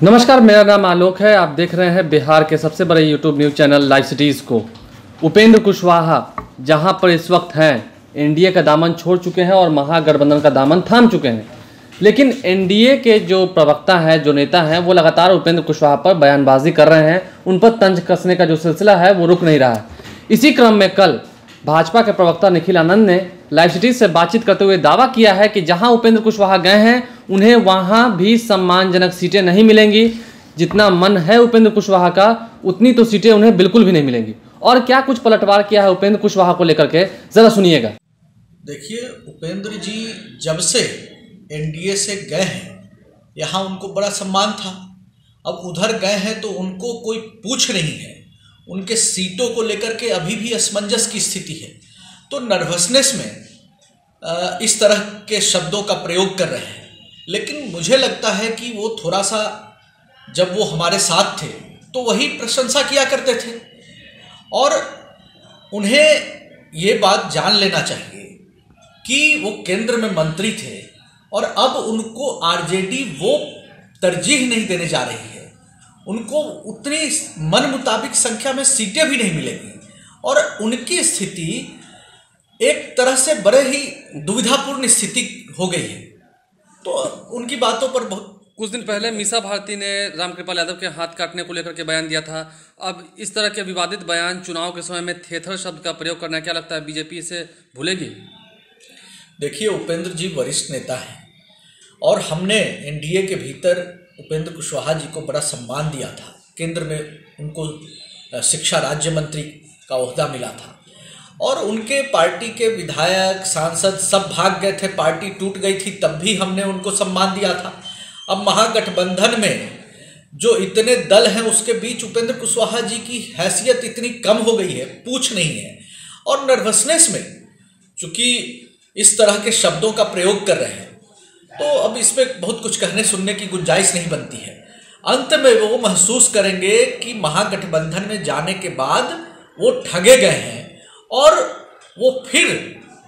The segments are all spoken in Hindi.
नमस्कार, मेरा नाम आलोक है। आप देख रहे हैं बिहार के सबसे बड़े YouTube news channel live cities को। उपेंद्र कुशवाहा जहां पर इस वक्त हैं, एनडीए का दामन छोड़ चुके हैं और महागठबंधन का दामन थाम चुके हैं। लेकिन एनडीए के जो प्रवक्ता हैं, जो नेता हैं, वो लगातार उपेंद्र कुशवाहा पर बयानबाजी कर रहे हैं। उन पर तंज कसने का जो सिलसिला है वो रुक नहीं रहा है। इसी क्रम में कल भाजपा के प्रवक्ता निखिल आनंद ने लाइव सिटीज़ से बातचीत करते हुए दावा किया है कि जहां उपेंद्र कुशवाहा गए हैं, उन्हें वहां भी सम्मानजनक सीटें नहीं मिलेंगी। जितना मन है उपेंद्र कुशवाहा का, उतनी तो सीटें उन्हें बिल्कुल भी नहीं मिलेंगी। और क्या कुछ पलटवार किया है उपेंद्र कुशवाहा को लेकर के, जरा सुनिएगा। देखिए, उपेंद्र जी जब से एनडीए से गए हैं, यहाँ उनको बड़ा सम्मान था। अब उधर गए हैं तो उनको कोई पूछ नहीं है। उनके सीटों को लेकर के अभी भी असमंजस की स्थिति है। तो नर्वसनेस में इस तरह के शब्दों का प्रयोग कर रहे हैं। लेकिन मुझे लगता है कि वो थोड़ा सा, जब वो हमारे साथ थे तो वही प्रशंसा किया करते थे। और उन्हें ये बात जान लेना चाहिए कि वो केंद्र में मंत्री थे और अब उनको आरजेडी वो तरजीह नहीं देने जा रही है। उनको उतनी मन मुताबिक संख्या में सीटें भी नहीं मिलेंगी और उनकी स्थिति एक तरह से बड़े ही दुविधापूर्ण स्थिति हो गई है। तो उनकी बातों पर बहुत कुछ दिन पहले मीसा भारती ने रामकृपाल यादव के हाथ काटने को लेकर के बयान दिया था। अब इस तरह के विवादित बयान चुनाव के समय में थेथर शब्द का प्रयोग करना, क्या लगता है बीजेपी इसे भूलेगी? देखिए, उपेंद्र जी वरिष्ठ नेता हैं और हमने एनडीए के भीतर उपेंद्र कुशवाहा जी को बड़ा सम्मान दिया था। केंद्र में उनको शिक्षा राज्य मंत्री का ओहदा मिला था और उनके पार्टी के विधायक, सांसद सब भाग गए थे। पार्टी टूट गई थी, तब भी हमने उनको सम्मान दिया था। अब महागठबंधन में जो इतने दल हैं, उसके बीच उपेंद्र कुशवाहा जी की हैसियत इतनी कम हो गई है, पूछ नहीं है। और नर्वसनेस में चूंकि इस तरह के शब्दों का प्रयोग कर रहे हैं, तो अब इसमें बहुत कुछ कहने सुनने की गुंजाइश नहीं बनती है। अंत में वो महसूस करेंगे कि महागठबंधन में जाने के बाद वो ठगे गए हैं और वो फिर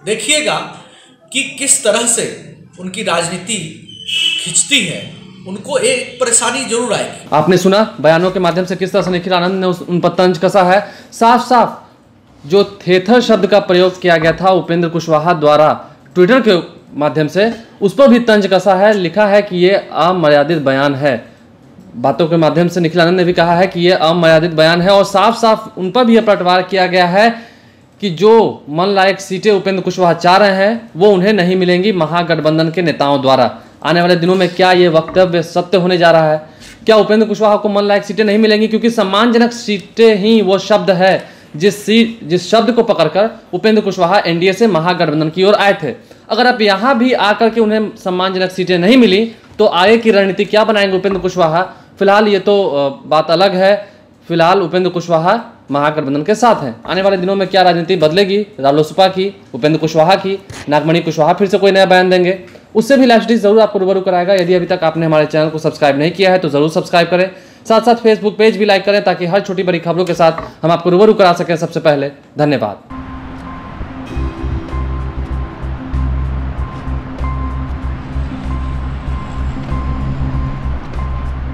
देखिएगा कि किस तरह से उनकी राजनीति खिंचती है। उनको एक परेशानी जरूर आएगी। आपने सुना बयानों के माध्यम से किस तरह से निखिल आनंद ने उन पर तंज कसा है। साफ साफ जो थेथर शब्द का प्रयोग किया गया था उपेंद्र कुशवाहा द्वारा ट्विटर के माध्यम से, उस पर भी तंज कसा है। लिखा है कि ये अमर्यादित बयान है। बातों के माध्यम से निखिल आनंद ने भी कहा है कि ये अमर्यादित बयान है और साफ साफ उन पर भी यह पलटवार किया गया है कि जो मन लायक सीटें उपेंद्र कुशवाहा चाह रहे हैं वो उन्हें नहीं मिलेंगी महागठबंधन के नेताओं द्वारा। आने वाले दिनों में क्या ये वक्तव्य सत्य होने जा रहा है? क्या उपेंद्र कुशवाहा को मन लायक सीटें नहीं मिलेंगी? क्योंकि सम्मानजनक सीटें ही वो शब्द है जिस शब्द को पकड़कर उपेंद्र कुशवाहा एनडीए से महागठबंधन की ओर आए थे। अगर अब यहाँ भी आकर के उन्हें सम्मानजनक सीटें नहीं मिली तो आगे की रणनीति क्या बनाएंगे उपेंद्र कुशवाहा? फिलहाल ये तो बात अलग है। फिलहाल उपेंद्र कुशवाहा महागठबंधन के साथ हैं। आने वाले दिनों में क्या राजनीति बदलेगी, रालोसपा की, उपेंद्र कुशवाहा की, नागमणि कुशवाहा फिर से कोई नया बयान देंगे, उससे भी लाइव सिटीज़ जरूर आपको रूबरू कराएगा। यदि अभी तक आपने हमारे चैनल को सब्सक्राइब नहीं किया है तो जरूर सब्सक्राइब करें। साथ साथ फेसबुक पेज भी लाइक करें ताकि हर छोटी बड़ी खबरों के साथ हम आपको रूबरू करा सकें सबसे पहले। धन्यवाद।